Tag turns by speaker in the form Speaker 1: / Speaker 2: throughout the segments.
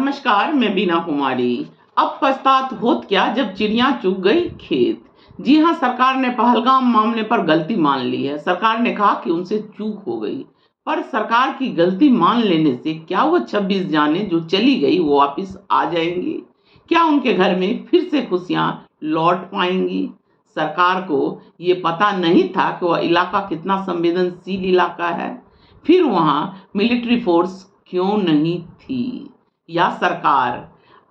Speaker 1: नमस्कार, मैं बीना कुमारी। अब पछतात होत क्या जब चिड़िया चुग गई खेत। जी हाँ, सरकार ने पहलगाम मामले पर गलती मान ली है। सरकार ने कहा कि उनसे चूक हो गई, पर सरकार की गलती मान लेने से क्या वो 26 जाने जो चली गई वो वापिस आ जाएंगी? क्या उनके घर में फिर से खुशियां लौट पाएंगी? सरकार को ये पता नहीं था कि वह इलाका कितना संवेदनशील इलाका है। फिर वहां मिलिट्री फोर्स क्यों नहीं थी? या सरकार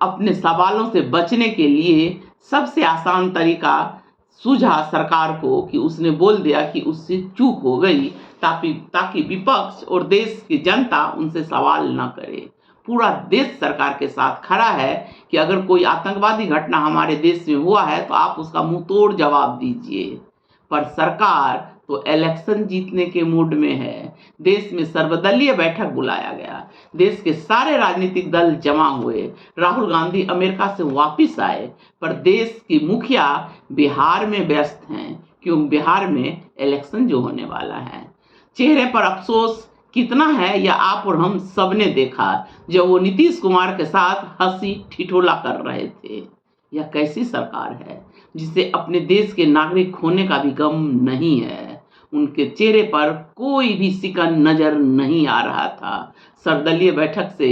Speaker 1: अपने सवालों से बचने के लिए सबसे आसान तरीका सूझा सरकार को कि उसने बोल दिया कि उससे चूक हो गई, ताकि विपक्ष और देश की जनता उनसे सवाल न करे। पूरा देश सरकार के साथ खड़ा है कि अगर कोई आतंकवादी घटना हमारे देश में हुआ है तो आप उसका मुंह तोड़ जवाब दीजिए। पर सरकार तो इलेक्शन जीतने के मूड में है। देश में सर्वदलीय बैठक बुलाया गया, देश के सारे राजनीतिक दल जमा हुए, राहुल गांधी अमेरिका से वापस आए, पर देश की मुखिया बिहार में व्यस्त हैं, क्योंकि बिहार में इलेक्शन जो होने वाला है। चेहरे पर अफसोस कितना है यह आप और हम सब ने देखा जब वो नीतीश कुमार के साथ हंसी ठिठोला कर रहे थे। यह कैसी सरकार है जिसे अपने देश के नागरिक होने का भी गम नहीं है? उनके चेहरे पर कोई भी सिकन नजर नहीं आ रहा था। सर्वदलीय बैठक से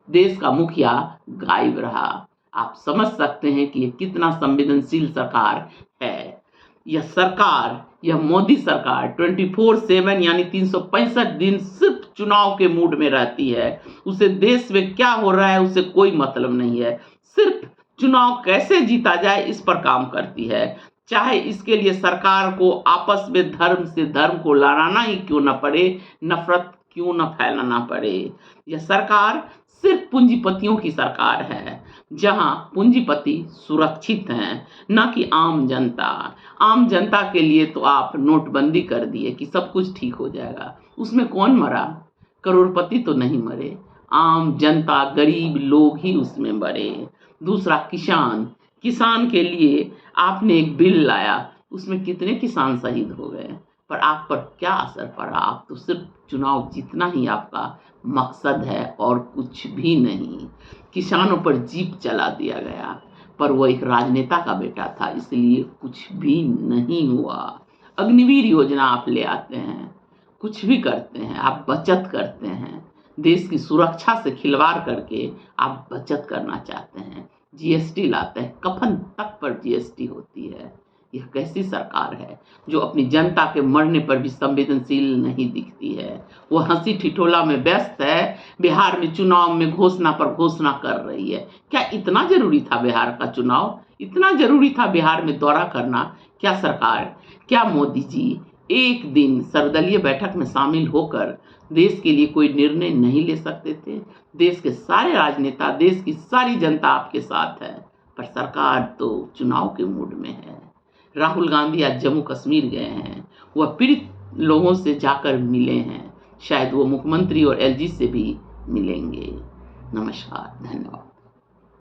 Speaker 1: देश का मुखिया गायब रहा। आप समझ सकते हैं कि यह कितना संवेदनशील सरकार है। यह मोदी सरकार 24/7 यानी 365 दिन सिर्फ चुनाव के मूड में रहती है। उसे देश में क्या हो रहा है उसे कोई मतलब नहीं है। सिर्फ चुनाव कैसे जीता जाए इस पर काम करती है, चाहे इसके लिए सरकार को आपस में धर्म से धर्म को लड़ाना ही क्यों न पड़े, नफरत क्यों न फैलाना पड़े। यह सरकार सिर्फ पूंजीपतियों की सरकार है, जहां पूंजीपति सुरक्षित हैं, न कि आम जनता। आम जनता के लिए तो आप नोटबंदी कर दिए कि सब कुछ ठीक हो जाएगा। उसमें कौन मरा? करोड़पति तो नहीं मरे, आम जनता गरीब लोग ही उसमें मरे। दूसरा, किसान के लिए आपने एक बिल लाया, उसमें कितने किसान शहीद हो गए, पर आप पर क्या असर पड़ा? आप तो सिर्फ चुनाव जीतना ही आपका मकसद है और कुछ भी नहीं। किसानों पर जीप चला दिया गया, पर वो एक राजनेता का बेटा था, इसलिए कुछ भी नहीं हुआ। अग्निवीर योजना आप ले आते हैं, कुछ भी करते हैं, आप बचत करते हैं, देश की सुरक्षा से खिलवाड़ करके आप बचत करना चाहते हैं। जीएसटी लाते हैं, कफन तक पर जीएसटी होती है। यह कैसी सरकार है जो अपनी जनता के मरने पर भी संवेदनशील नहीं दिखती है? वो हंसी ठिठोला में व्यस्त है, बिहार में चुनाव में घोषणा पर घोषणा कर रही है। क्या इतना जरूरी था बिहार का चुनाव? इतना जरूरी था बिहार में दौरा करना? क्या सरकार, क्या मोदी जी एक दिन सर्वदलीय बैठक में शामिल होकर देश के लिए कोई निर्णय नहीं ले सकते थे? देश के सारे राजनेता, देश की सारी जनता आपके साथ है, पर सरकार तो चुनाव के मूड में है। राहुल गांधी आज जम्मू कश्मीर गए हैं, वह पीड़ित लोगों से जाकर मिले हैं, शायद वो मुख्यमंत्री और एलजी से भी मिलेंगे। नमस्कार, धन्यवाद।